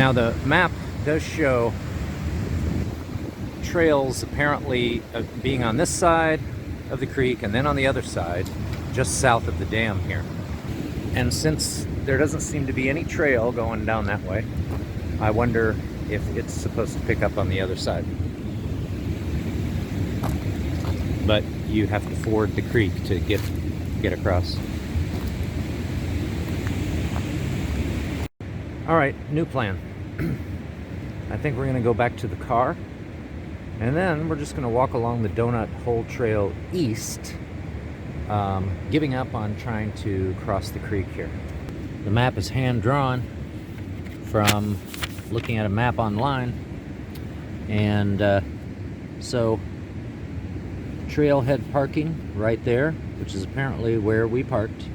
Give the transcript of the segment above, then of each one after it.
Now the map does show trails apparently being on this side of the creek and then on the other side, just south of the dam here. And since there doesn't seem to be any trail going down that way, I wonder if it's supposed to pick up on the other side. But you have to ford the creek to get across. All right, new plan. I think we're gonna go back to the car, and then we're just gonna walk along the Donut Hole Trail east, giving up on trying to cross the creek here. The map is hand-drawn from looking at a map online, and so trailhead parking right there, which is apparently where we parked,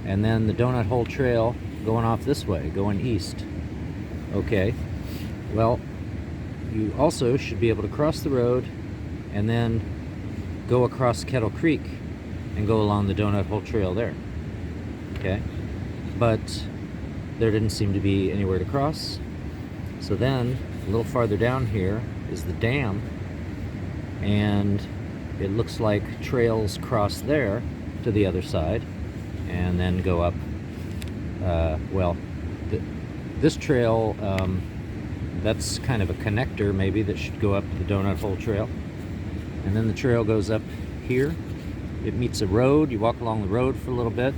and then the Donut Hole Trail going off this way, going east. Okay, well, you also should be able to cross the road and then go across Kettle Creek and go along the Donut Hole Trail there. Okay, but there didn't seem to be anywhere to cross. So then a little farther down here is the dam, and it looks like trails cross there to the other side and then go up. This trail, that's kind of a connector maybe that should go up to the Donut Hole Trail. And then the trail goes up here. It meets a road. You walk along the road for a little bit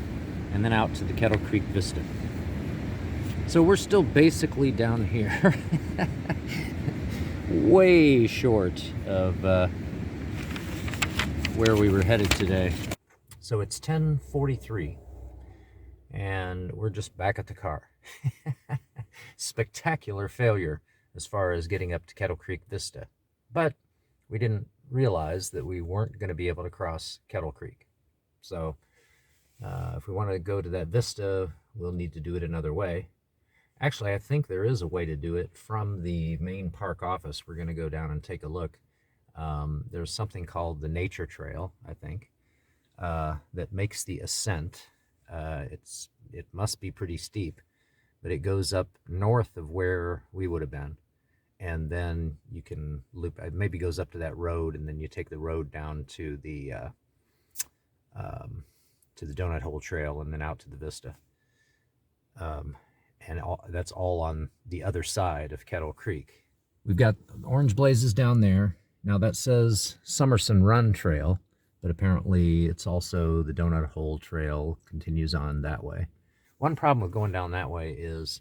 and then out to the Kettle Creek Vista. So we're still basically down here. Way short of where we were headed today. So it's 10:43 and we're just back at the car. Spectacular failure as far as getting up to Kettle Creek Vista. But we didn't realize that we weren't going to be able to cross Kettle Creek. So if we want to go to that vista, we'll need to do it another way. Actually, I think there is a way to do it from the main park office. We're going to go down and take a look. There's something called the Nature Trail, I think, that makes the ascent. It must be pretty steep, but it goes up north of where we would have been, and then you can loop. It maybe goes up to that road, and then you take the road down to the Donut Hole Trail, and then out to the Vista. That's all on the other side of Kettle Creek. We've got Orange Blazes down there. Now that says Summerson Run Trail, but apparently it's also the Donut Hole Trail continues on that way. One problem with going down that way is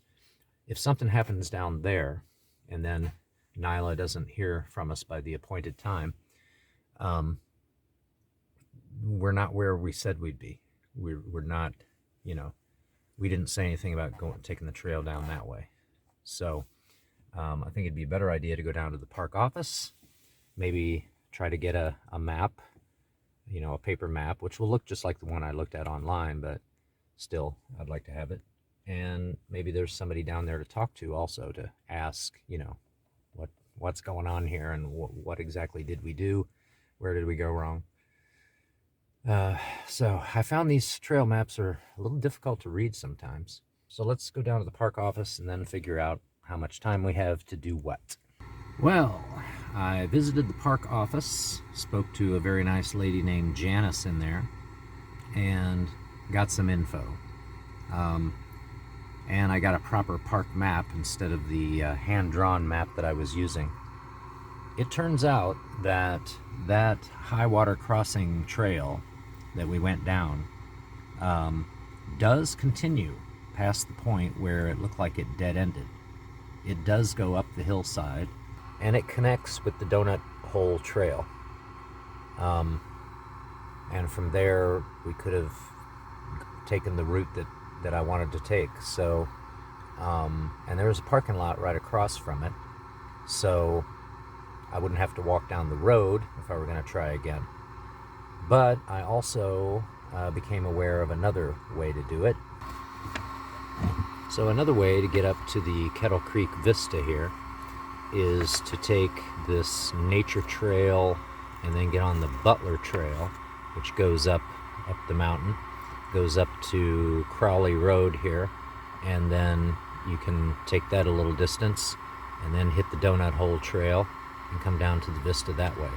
if something happens down there and then Nyla doesn't hear from us by the appointed time, we're not where we said we'd be. We're not, we didn't say anything about taking the trail down that way. So I think it'd be a better idea to go down to the park office, maybe try to get a map, a paper map, which will look just like the one I looked at online, but still, I'd like to have it. And maybe there's somebody down there to talk to also, to ask, what's going on here, and what exactly did we do? Where did we go wrong? So I found these trail maps are a little difficult to read sometimes. So let's go down to the park office and then figure out how much time we have to do what. Well, I visited the park office, spoke to a very nice lady named Janice in there, and got some info. And I got a proper park map instead of the hand-drawn map that I was using. It turns out that high water crossing trail that we went down does continue past the point where it looked like it dead-ended. It does go up the hillside, and it connects with the Donut Hole Trail. And from there, we could have taken the route that I wanted to take. So, and there was a parking lot right across from it, so I wouldn't have to walk down the road if I were going to try again. But I also became aware of another way to do it. So another way to get up to the Kettle Creek Vista here is to take this nature trail and then get on the Butler Trail, which goes up the mountain, goes up to Crowley Road here, and then you can take that a little distance and then hit the Donut Hole Trail and come down to the Vista that way.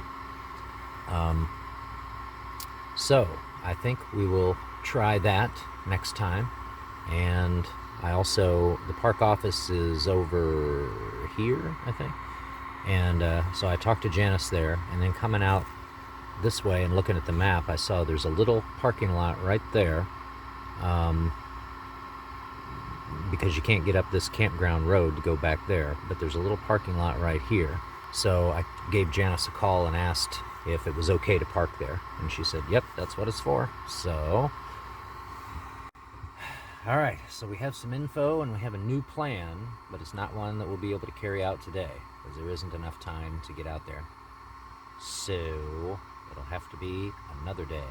So I think we will try that next time. And I also, the park office is over here, I think. And so I talked to Janice there, and then coming out this way and looking at the map, I saw there's a little parking lot right there, because you can't get up this campground road to go back there, but there's a little parking lot right here. So I gave Janice a call and asked if it was okay to park there, and she said, yep, that's what it's for. So, all right, so we have some info and we have a new plan, but it's not one that we'll be able to carry out today because there isn't enough time to get out there. So it'll have to be another day.